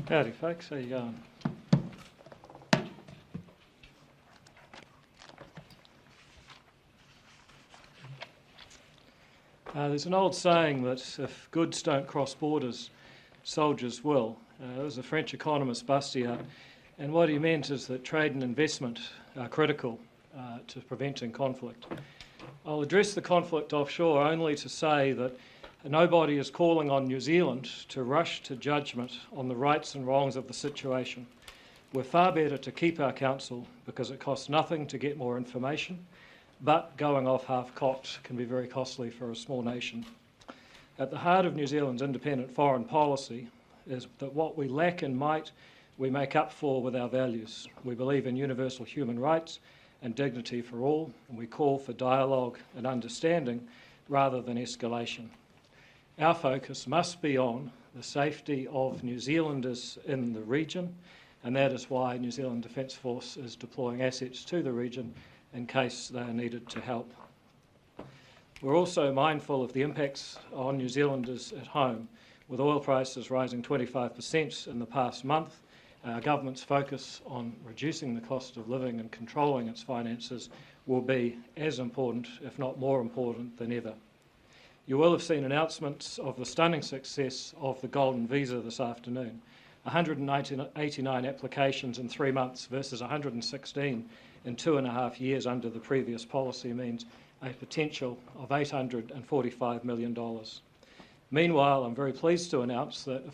Howdy folks, how you going? There's an old saying that if goods don't cross borders, soldiers will. It was a French economist, Bastiat, and what he meant is that trade and investment are critical to preventing conflict. I'll address the conflict offshore only to say that nobody is calling on New Zealand to rush to judgment on the rights and wrongs of the situation. We're far better to keep our counsel because it costs nothing to get more information, but going off half-cocked can be very costly for a small nation. At the heart of New Zealand's independent foreign policy is that what we lack in might, we make up for with our values. We believe in universal human rights and dignity for all, and we call for dialogue and understanding rather than escalation. Our focus must be on the safety of New Zealanders in the region, and that is why New Zealand Defence Force is deploying assets to the region in case they are needed to help. We're also mindful of the impacts on New Zealanders at home. With oil prices rising 25% in the past month, our government's focus on reducing the cost of living and controlling its finances will be as important, if not more important, than ever. You will have seen announcements of the stunning success of the Golden Visa this afternoon. 189 applications in 3 months versus 116 in 2.5 years under the previous policy means a potential of $845 million. Meanwhile, I'm very pleased to announce that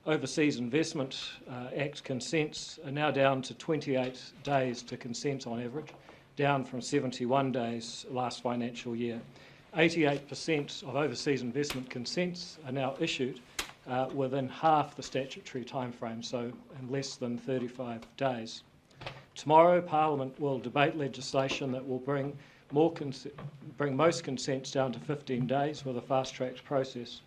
Overseas Investment Act consents are now down to 28 days to consent on average, down from 71 days last financial year. 88% of overseas investment consents are now issued within half the statutory timeframe, so in less than 35 days. Tomorrow, Parliament will debate legislation that will bring most consents down to 15 days with a fast-tracked process.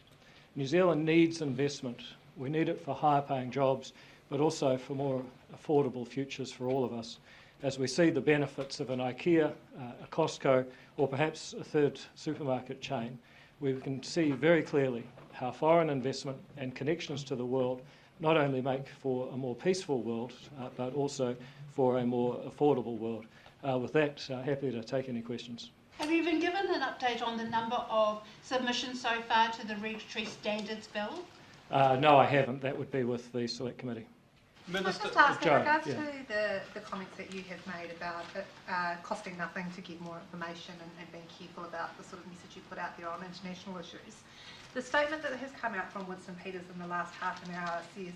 New Zealand needs investment. We need it for higher-paying jobs, but also for more affordable futures for all of us. As we see the benefits of an IKEA, a Costco, or perhaps a third supermarket chain, we can see very clearly how foreign investment and connections to the world not only make for a more peaceful world, but also for a more affordable world. With that, happy to take any questions. Have you been given an update on the number of submissions so far to the Regulatory Standards Bill? No, I haven't. That would be with the Select Committee. Minister, just ask in regards to the comments that you have made about it costing nothing to give more information and being careful about the sort of message you put out there on international issues. The statement that has come out from Winston Peters in the last half an hour says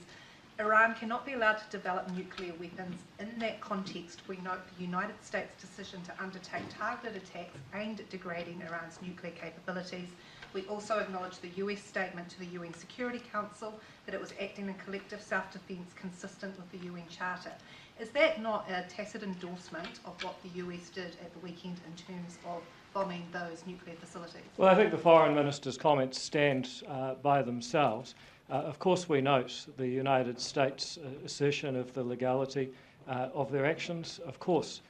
Iran cannot be allowed to develop nuclear weapons. In that context, we note the United States' decision to undertake targeted attacks aimed at degrading Iran's nuclear capabilities. We also acknowledge the US statement to the UN Security Council that it was acting in collective self-defence consistent with the UN Charter. Is that not a tacit endorsement of what the US did at the weekend in terms of bombing those nuclear facilities? Well, I think the Foreign Minister's comments stand by themselves. Of course, we note the United States' assertion of the legality of their actions. Of course,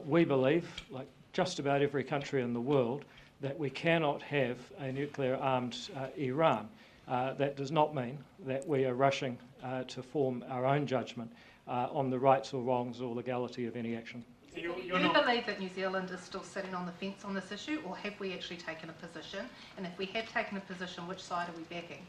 we believe, like just about every country in the world, that we cannot have a nuclear-armed Iran. That does not mean that we are rushing to form our own judgment on the rights or wrongs or legality of any action. Do you believe that New Zealand is still sitting on the fence on this issue, or have we actually taken a position? And if we have taken a position, which side are we backing?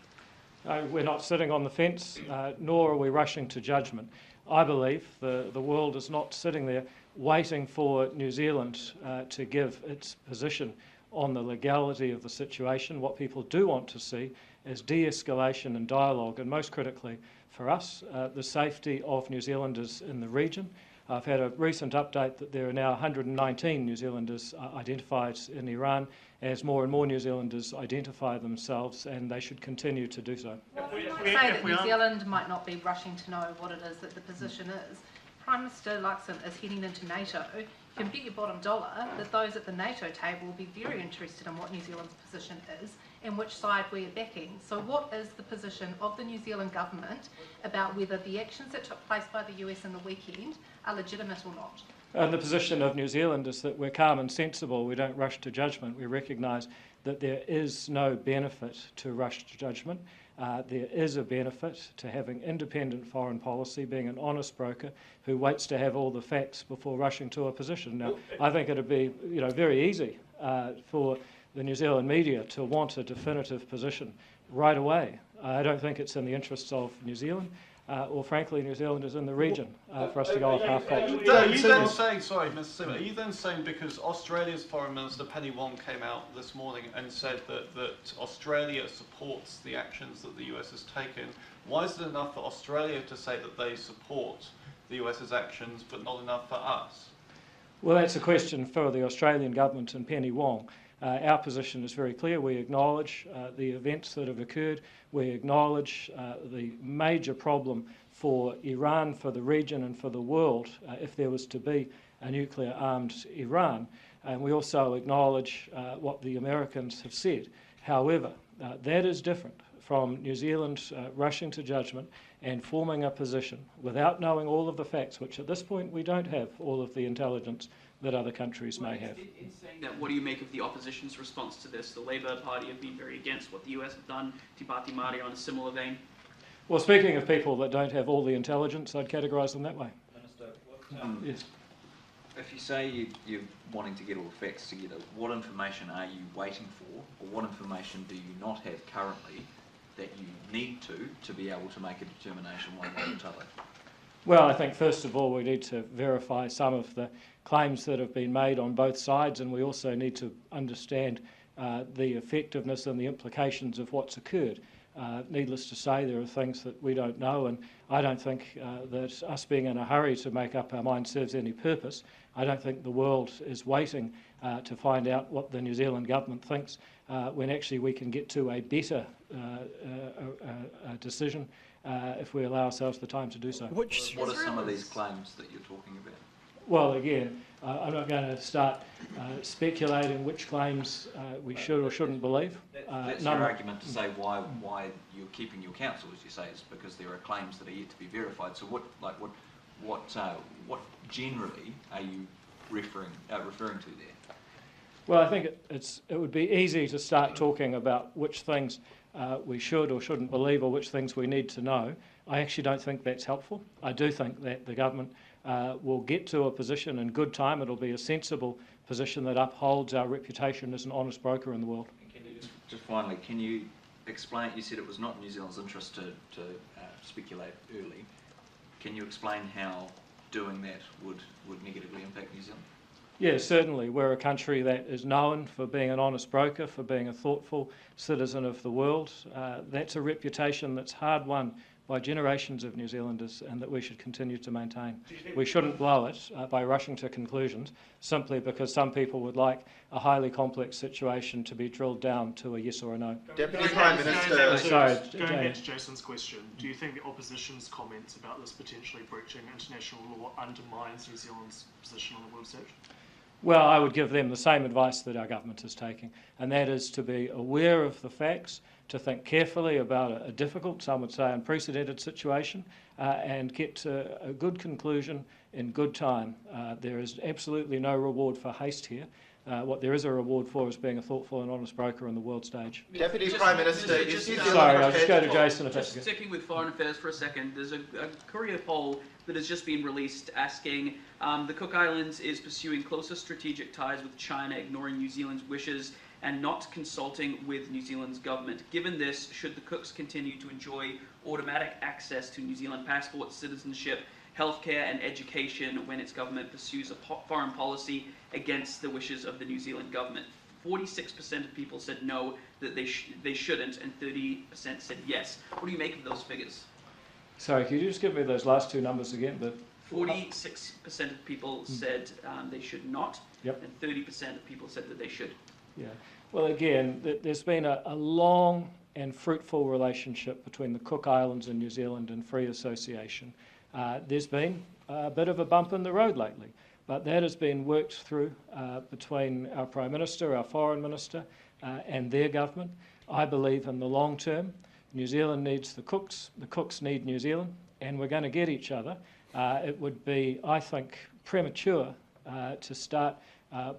No, we're not sitting on the fence, nor are we rushing to judgment. I believe the world is not sitting there waiting for New Zealand to give its position on the legality of the situation. What people do want to see is de-escalation and dialogue, and most critically for us, the safety of New Zealanders in the region. I've had a recent update that there are now 119 New Zealanders identified in Iran, as more and more New Zealanders identify themselves, and they should continue to do so. Well, you might say that New Zealand might not be rushing to know what it is that the position is. Prime Minister Luxon is heading into NATO. You can bet your bottom dollar that those at the NATO table will be very interested in what New Zealand's position is and which side we are backing. So what is the position of the New Zealand government about whether the actions that took place by the US in the weekend are legitimate or not? And the position of New Zealand is that we're calm and sensible. We don't rush to judgment. We recognise that there is no benefit to rush to judgment. There is a benefit to having independent foreign policy, being an honest broker who waits to have all the facts before rushing to a position. Now, I think it would be, very easy for the New Zealand media to want a definitive position right away. I don't think it's in the interests of New Zealand, or frankly, New Zealand is in the region for us to go off half-cocked. Are you then saying, sorry, Mr. Seymour, are you then saying because Australia's Foreign Minister Penny Wong came out this morning and said that Australia supports the actions that the US has taken, why is it enough for Australia to say that they support the US's actions but not enough for us? Well, that's a question for the Australian government and Penny Wong. Our position is very clear. We acknowledge the events that have occurred. We acknowledge the major problem for Iran, for the region and for the world if there was to be a nuclear-armed Iran. And we also acknowledge what the Americans have said. However, that is different from New Zealand rushing to judgment and forming a position without knowing all of the facts, which at this point we don't have all of the intelligence that other countries may have. In saying that, what do you make of the opposition's response to this? The Labour Party have been very against what the US have done. Te Pāti Māori on a similar vein. Well, speaking of people that don't have all the intelligence, I'd categorise them that way. Minister, Yes. if you say you're wanting to get all the facts together, what information are you waiting for, or what information do you not have currently that you need to be able to make a determination one way or the other? Well, I think first of all we need to verify some of the claims that have been made on both sides, and we also need to understand the effectiveness and the implications of what's occurred. Needless to say, there are things that we don't know, and I don't think that us being in a hurry to make up our mind serves any purpose. I don't think the world is waiting to find out what the New Zealand government thinks when actually we can get to a better decision if we allow ourselves the time to do so. What are some of these claims that you're talking about? Well, again, I'm not going to start speculating which claims we should or shouldn't believe. That's your argument to say why you're keeping your counsel, as you say, is because there are claims that are yet to be verified. So what generally are you referring to there? Well, I think it would be easy to start talking about which things we should or shouldn't believe or which things we need to know. I actually don't think that's helpful. I do think that the government will get to a position in good time. It'll be a sensible position that upholds our reputation as an honest broker in the world. Can you just finally, can you explain, you said it was not in New Zealand's interest to speculate early. Can you explain how doing that would negatively impact New Zealand? Yes, certainly. We're a country that is known for being an honest broker, for being a thoughtful citizen of the world. That's a reputation that's hard won by generations of New Zealanders and that we should continue to maintain. We shouldn't blow it by rushing to conclusions simply because some people would like a highly complex situation to be drilled down to a yes or a no. Deputy Prime Minister. Sorry, going back to Jason's question, do you think the opposition's comments about this potentially breaching international law undermines New Zealand's position on the world stage? Well, I would give them the same advice that our government is taking, and that is to be aware of the facts, to think carefully about a difficult, some would say unprecedented situation, and get to a good conclusion in good time. There is absolutely no reward for haste here. What there is a reward for is being a thoughtful and honest broker on the world stage. Deputy Prime Minister, sorry, I'll just go to Jason if that's okay. Sticking with foreign affairs for a second, there's a Courier poll that has just been released asking the Cook Islands is pursuing closer strategic ties with China, ignoring New Zealand's wishes and not consulting with New Zealand's government. Given this, should the Cooks continue to enjoy automatic access to New Zealand passports, citizenship, healthcare and education when its government pursues a foreign policy against the wishes of the New Zealand government? 46% of people said no, that they shouldn't, and 30% said yes. What do you make of those figures? Sorry, could you just give me those last two numbers again? 46% of people said they should not, yep. and 30% of people said that they should. Yeah. Well, again, there's been a long and fruitful relationship between the Cook Islands and New Zealand in free association. There's been a bit of a bump in the road lately, but that has been worked through between our Prime Minister, our Foreign Minister, and their government. I believe in the long term, New Zealand needs the Cooks need New Zealand, and we're going to get each other. It would be, I think, premature to start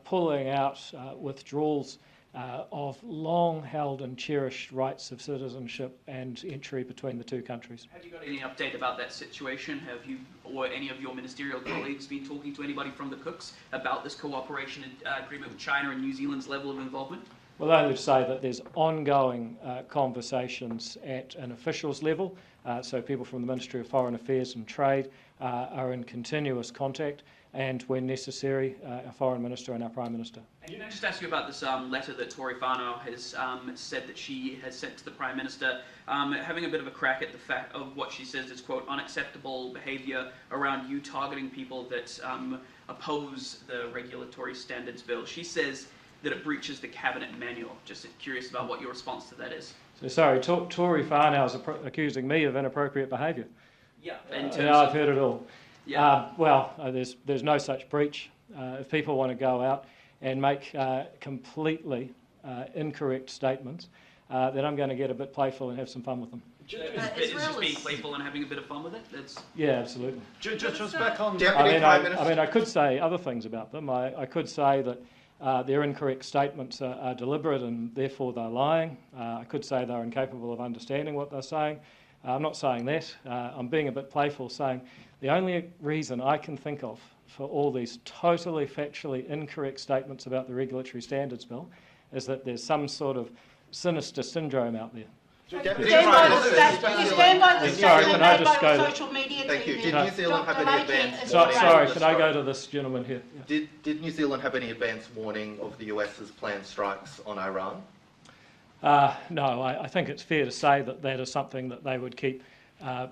pulling out withdrawals of long-held and cherished rights of citizenship and entry between the two countries. Have you got any update about that situation? Have you or any of your ministerial colleagues been talking to anybody from the Cooks about this cooperation agreement with China and New Zealand's level of involvement? Well, only to say that there's ongoing conversations at an officials level, so people from the Ministry of Foreign Affairs and Trade are in continuous contact, and when necessary, our Foreign Minister and our Prime Minister. And can I just ask you about this letter that Tory Whanau has said that she has sent to the Prime Minister, having a bit of a crack at the fact of what she says is, quote, unacceptable behaviour around you targeting people that oppose the regulatory standards bill. She says that it breaches the cabinet manual. Just curious about what your response to that is. So sorry, Tory Whanau is accusing me of inappropriate behaviour. Yeah, I've heard it all. Yeah. There's no such breach. If people want to go out and make completely incorrect statements, then I'm going to get a bit playful and have some fun with them. It's just being playful and having a bit of fun with it? Yeah, absolutely. Just back on... I could say other things about them. I could say that their incorrect statements are deliberate and therefore they're lying. I could say they're incapable of understanding what they're saying. I'm not saying that. I'm being a bit playful, saying the only reason I can think of for all these totally factually incorrect statements about the Regulatory Standards Bill is that there's some sort of sinister syndrome out there. You stand by the statement made by your social media Thank you. team. Did New Zealand have any advance? Sorry, can I go to this gentleman here? Yeah. Did New Zealand have any advance warning of the US's planned strikes on Iran? No, I think it's fair to say that that is something that they would keep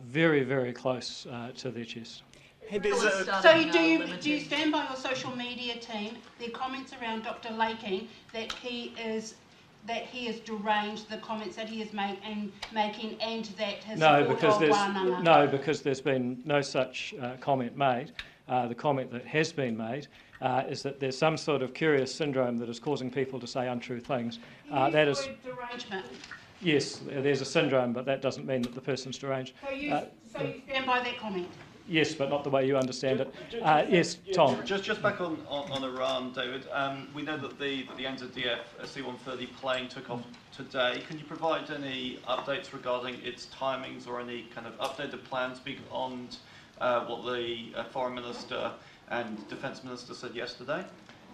very, very close to their chest. So do you stand by your social media team, their comments around Dr. Laking, that he is deranged, the comments that he is making, and that his support of Wānanga? No, because there's been no such comment made. The comment that has been made is that there's some sort of curious syndrome that is causing people to say untrue things. That is derangement. Yes, there's a syndrome, but that doesn't mean that the person's deranged. So you stand by that comment? Yes, but not the way you understand it. Yes, Tom. Just back on Iran, David. We know that the NZDF C-130 plane took off today. Can you provide any updates regarding its timings or any kind of updated plans beyond what the Foreign Minister and Defence Minister said yesterday?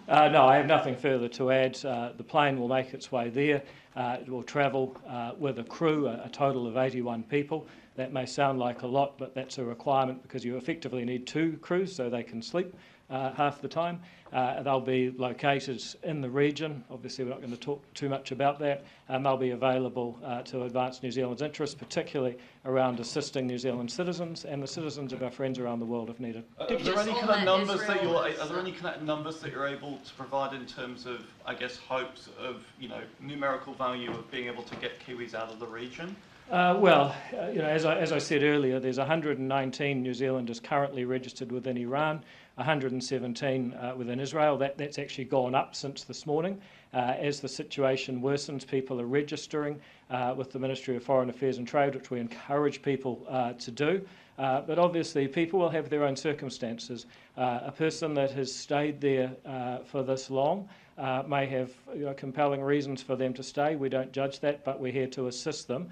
No, I have nothing further to add. The plane will make its way there. It will travel with a crew, a total of 81 people. That may sound like a lot, but that's a requirement because you effectively need two crews so they can sleep half the time. They'll be located in the region. Obviously, we're not going to talk too much about that. They'll be available to advance New Zealand's interests, particularly around assisting New Zealand citizens and the citizens of our friends around the world if needed. Are there any kind of numbers that you're able to provide in terms of, I guess, hopes of, numerical value of being able to get Kiwis out of the region? As I said earlier, there's 119 New Zealanders currently registered within Iran, 117 within Israel. That's actually gone up since this morning. As the situation worsens, people are registering with the Ministry of Foreign Affairs and Trade, which we encourage people to do. But obviously, people will have their own circumstances. A person that has stayed there for this long may have compelling reasons for them to stay. We don't judge that, but we're here to assist them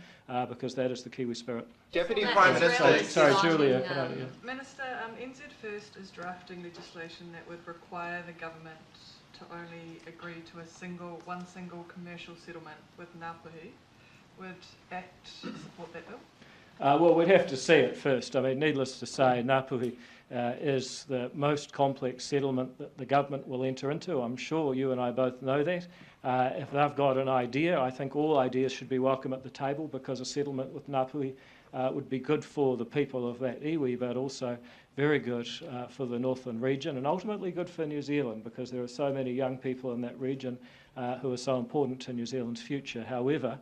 because that is the Kiwi spirit. Deputy Prime Minister... Sorry, Julia. Minister, NZ First is drafting legislation that would require the government to only agree to one single commercial settlement with Ngāpuhi. Would ACT support that bill? Well, we'd have to see it first. I mean, needless to say, Ngāpuhi is the most complex settlement that the government will enter into. I'm sure you and I both know that. If they've got an idea, I think all ideas should be welcome at the table because a settlement with Ngāpuhi would be good for the people of that iwi, but also very good for the Northland region and ultimately good for New Zealand because there are so many young people in that region who are so important to New Zealand's future. However,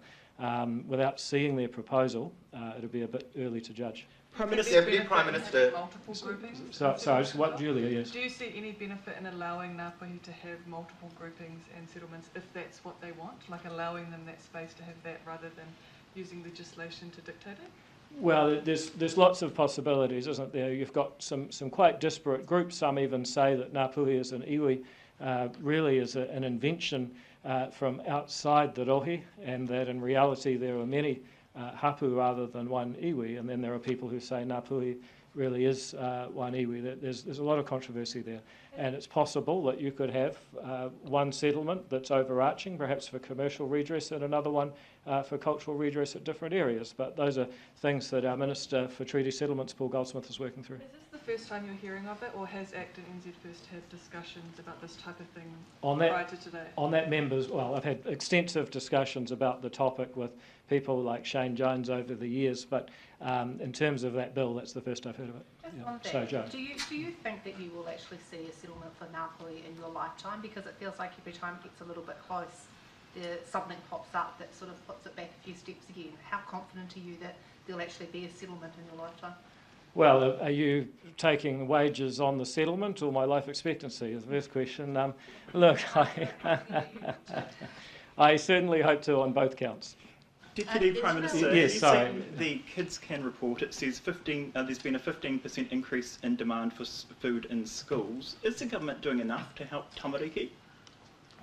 without seeing their proposal, it'll be a bit early to judge. Deputy Prime Minister... Multiple groupings? Sorry, what, Julia, yes. Do you see any benefit in allowing Ngāpuhi to have multiple groupings and settlements if that's what they want? Like allowing them that space to have that rather than using legislation to dictate it? Well, there's lots of possibilities, isn't there? You've got some quite disparate groups. Some even say that Ngāpuhi as an iwi really is an invention from outside the rohe, and that in reality there are many hapu rather than one iwi. And then there are people who say Ngāpuhi really is one iwi. There's a lot of controversy there. And it's possible that you could have one settlement that's overarching, perhaps for commercial redress, and another one for cultural redress at different areas. But those are things that our Minister for Treaty Settlements, Paul Goldsmith, is working through. Is this the first time you're hearing of it, or has ACT and NZ First had discussions about this type of thing prior to today? On that, members, well, I've had extensive discussions about the topic with people like Shane Jones over the years, but in terms of that bill, that's the first I've heard of it. Just on that, So, Joe. do you think that you will actually see a settlement for Ngāpuhi in your lifetime? Because it feels like every time it gets a little bit close, something pops up that sort of puts it back a few steps again. How confident are you that there'll actually be a settlement in your lifetime? Well, are you taking wages on the settlement or my life expectancy is the first question. Look, I certainly hope to on both counts. Deputy Prime Minister, yes, sorry. The Kids Can report, it says there's been a 15% increase in demand for food in schools. Is the government doing enough to help tamariki?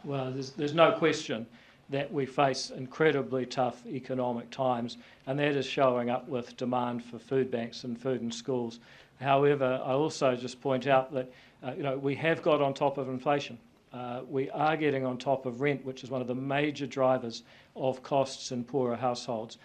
Well, there's no question that we face incredibly tough economic times, and that is showing up with demand for food banks and food in schools. However, I also just point out that we have got on top of inflation. We are getting on top of rent, which is one of the major drivers of costs in poorer households.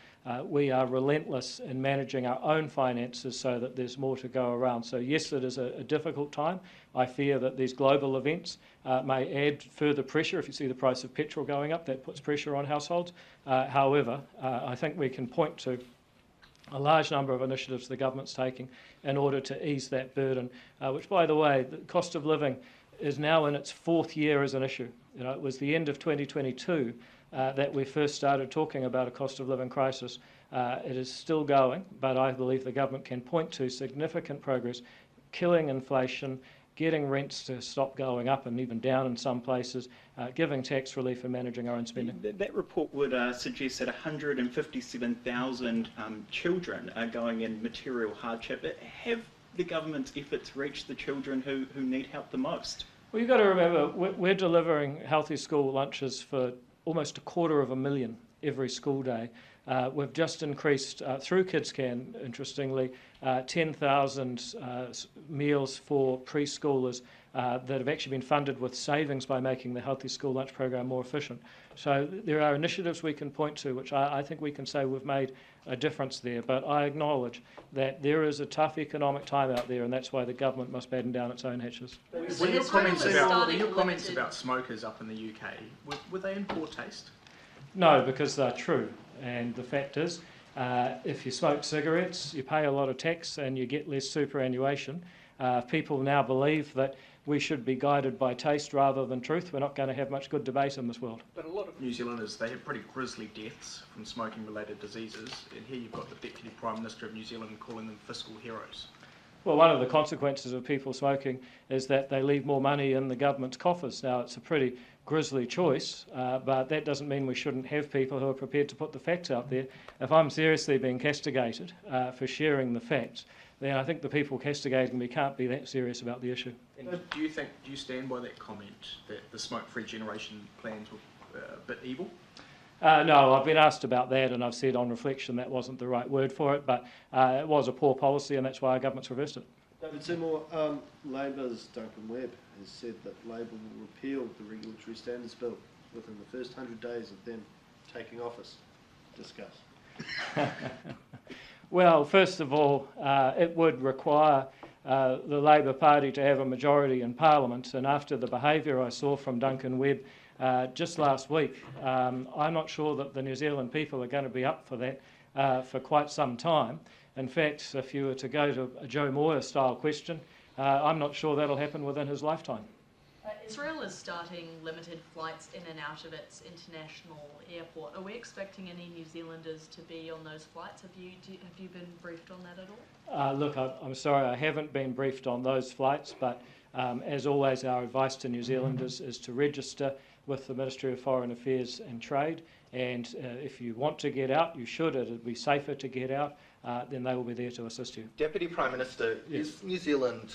We are relentless in managing our own finances so that there's more to go around. So yes, it is a difficult time. I fear that these global events may add further pressure. If you see the price of petrol going up, that puts pressure on households. However, I think we can point to a large number of initiatives the government's taking in order to ease that burden, which, by the way, the cost of living is now in its fourth year as an issue. It was the end of 2022 that we first started talking about a cost of living crisis. It is still going, but I believe the government can point to significant progress, killing inflation, getting rents to stop going up and even down in some places, giving tax relief and managing our own spending. That report would suggest that 157,000 children are going in material hardship. Have the government's efforts reached the children who need help the most? Well, you've got to remember, we're delivering healthy school lunches for almost 250,000 every school day. We've just increased, through Kids Can, interestingly, 10,000 meals for preschoolers that have actually been funded with savings by making the Healthy School Lunch program more efficient. So there are initiatives we can point to, which I think we can say we've made a difference there. But I acknowledge that there is a tough economic time out there, and that's why the government must batten down its own hatches. Were your comments about smokers up in the UK, were they in poor taste? No, because they're true. And the fact is, if you smoke cigarettes, you pay a lot of tax and you get less superannuation. People now believe that we should be guided by taste rather than truth. We're not going to have much good debate in this world. But a lot of New Zealanders, they have pretty grisly deaths from smoking-related diseases. And here you've got the Deputy Prime Minister of New Zealand calling them fiscal heroes. Well, one of the consequences of people smoking is that they leave more money in the government's coffers. Now, it's a pretty grisly choice, but that doesn't mean we shouldn't have people who are prepared to put the facts out there. If I'm seriously being castigated for sharing the facts, then I think the people castigating me can't be that serious about the issue. And do you stand by that comment that the smoke-free generation plans were a bit evil? No, I've been asked about that, and I've said on reflection that wasn't the right word for it, but it was a poor policy, and that's why our government's reversed it. David Seymour, Labour's Duncan Webb has said that Labour will repeal the Regulatory Standards Bill within the first 100 days of them taking office. Discuss. Well, first of all, it would require the Labour Party to have a majority in Parliament, and after the behaviour I saw from Duncan Webb just last week, I'm not sure that the New Zealand people are going to be up for that for quite some time. In fact, if you were to go to a Joe Moore-style question, I'm not sure that'll happen within his lifetime. Israel is starting limited flights in and out of its international airport. Are we expecting any New Zealanders to be on those flights? Have you been briefed on that at all? Look, I'm sorry, I haven't been briefed on those flights, but as always, our advice to New Zealanders is to register with the Ministry of Foreign Affairs and Trade, and if you want to get out, you should. It'd be safer to get out. then they will be there to assist you. Deputy Prime Minister, Yes. is New Zealand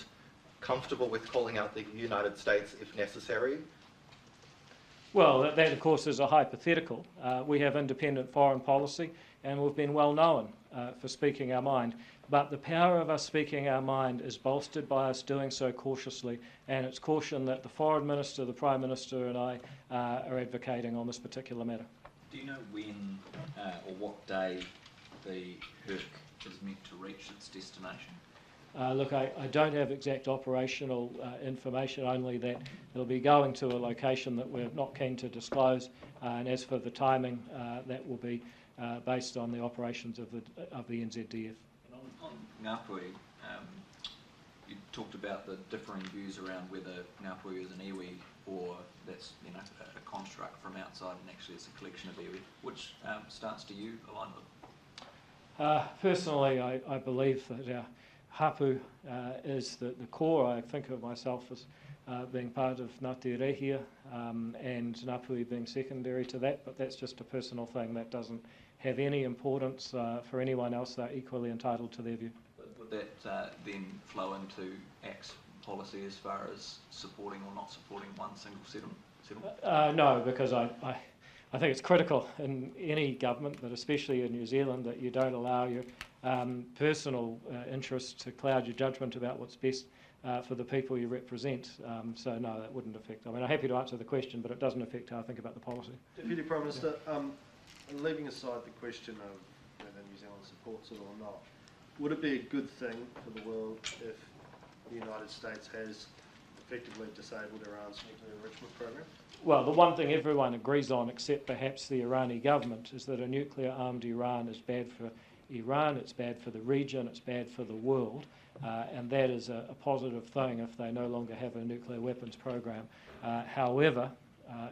comfortable with calling out the United States if necessary? Well, that of course is a hypothetical. We have independent foreign policy and we've been well known for speaking our mind. But the power of us speaking our mind is bolstered by us doing so cautiously, and it's caution that the Foreign Minister, the Prime Minister and I are advocating on this particular matter. Do you know when or what day the Herc is meant to reach its destination? Look, I don't have exact operational information, only that it'll be going to a location that we're not keen to disclose, and as for the timing, that will be based on the operations of the NZDF. On Ngāpuhi, you talked about the differing views around whether Ngāpuhi is an iwi or that's a construct from outside and actually it's a collection of iwi. Which stance do you align with? Personally, I believe that our hapu is the core. I think of myself as being part of Ngāti Rehia and Ngāpuhi being secondary to that, but that's just a personal thing. That doesn't have any importance for anyone else. They're equally entitled to their view. Would that then flow into ACT's policy as far as supporting or not supporting one single settlement? No, because I think it's critical in any government, but especially in New Zealand, that you don't allow your personal interests to cloud your judgment about what's best for the people you represent. So no, that wouldn't affect. I mean, I'm happy to answer the question, but it doesn't affect how I think about the policy. Deputy Prime Minister, leaving aside the question of whether New Zealand supports it or not, would it be a good thing for the world if the United States has effectively disabled Iran's nuclear enrichment program? Well, the one thing everyone agrees on, except perhaps the Irani government, is that a nuclear-armed Iran is bad for Iran, it's bad for the region, it's bad for the world, and that is a positive thing if they no longer have a nuclear weapons program. However,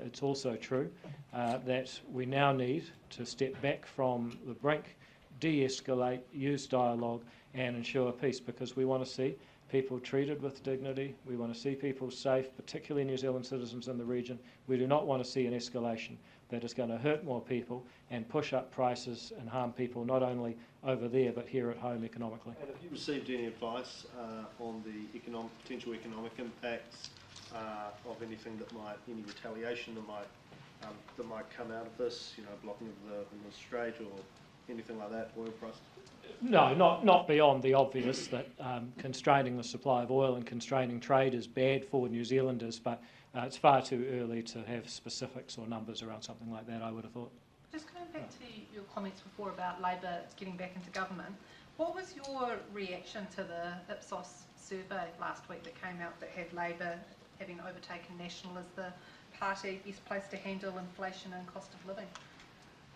it's also true that we now need to step back from the brink, de-escalate, use dialogue and ensure peace, because we want to see people treated with dignity, we want to see people safe, particularly New Zealand citizens in the region. We do not want to see an escalation that is going to hurt more people and push up prices and harm people not only over there but here at home economically. And have you received any advice on the potential economic impacts of anything that any retaliation that might come out of this, blocking of the Strait or anything like that, oil prices? No, not beyond the obvious that constraining the supply of oil and constraining trade is bad for New Zealanders, but it's far too early to have specifics or numbers around something like that, I would have thought. Just going back to your comments before about Labor getting back into government, what was your reaction to the Ipsos survey last week that came out that had Labor having overtaken National as the party best placed to handle inflation and cost of living?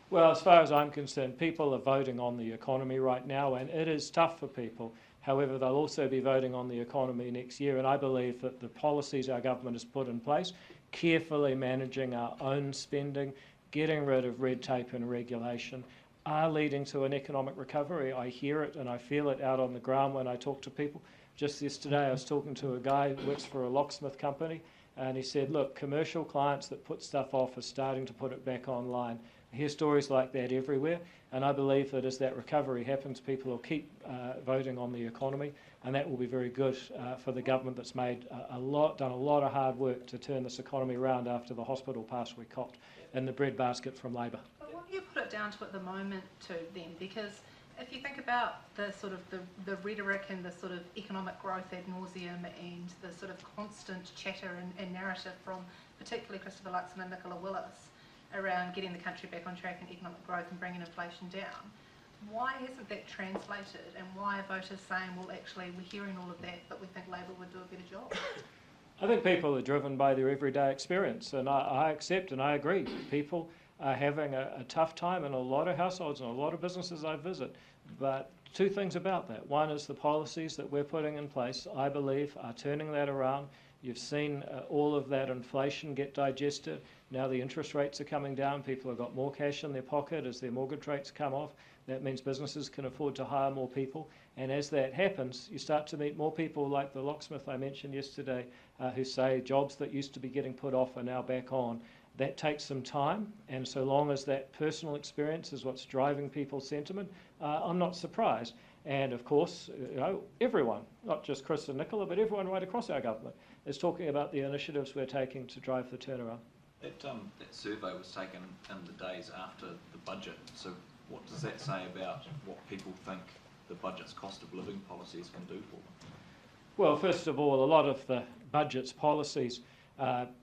Well, as far as I'm concerned, people are voting on the economy right now, and it is tough for people. However, they'll also be voting on the economy next year, and I believe that the policies our government has put in place, carefully managing our own spending, getting rid of red tape and regulation, are leading to an economic recovery. I hear it and I feel it out on the ground when I talk to people. Just yesterday I was talking to a guy who works for a locksmith company, and he said, look, commercial clients that put stuff off are starting to put it back online. I hear stories like that everywhere, and I believe that as that recovery happens, people will keep voting on the economy, and that will be very good for the government that's made done a lot of hard work to turn this economy around after the hospital pass we copped in the breadbasket from Labor. But what do you put it down to at the moment then? Because if you think about the sort of the rhetoric and the sort of economic growth ad nauseum and the sort of constant chatter and narrative from particularly Christopher Luxon and Nicola Willis around getting the country back on track in economic growth and bringing inflation down, why hasn't that translated, and why are voters saying, well, actually, we're hearing all of that, but we think Labor would do a better job? I think people are driven by their everyday experience, and I accept and I agree. People are having a tough time in a lot of households and a lot of businesses I visit, but two things about that. One is the policies that we're putting in place, I believe, are turning that around. You've seen all of that inflation get digested. Now the interest rates are coming down. People have got more cash in their pocket as their mortgage rates come off. That means businesses can afford to hire more people. And as that happens, you start to meet more people like the locksmith I mentioned yesterday who say jobs that used to be getting put off are now back on. That takes some time, and so long as that personal experience is what's driving people's sentiment, I'm not surprised. And of course, everyone, not just Chris and Nicola, but everyone right across our government is talking about the initiatives we're taking to drive the turnaround. That survey was taken in the days after the budget, so what does that say about what people think the budget's cost of living policies can do for them? Well, first of all, a lot of the budget's policies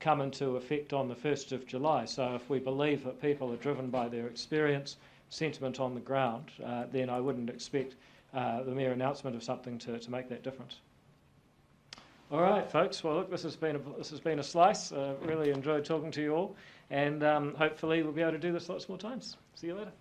come into effect on the 1st of July, so if we believe that people are driven by their experience, sentiment on the ground, then I wouldn't expect the mere announcement of something to make that difference. All right, folks. Well, look, this has been a slice. Really enjoyed talking to you all, and hopefully we'll be able to do this lots more times. See you later.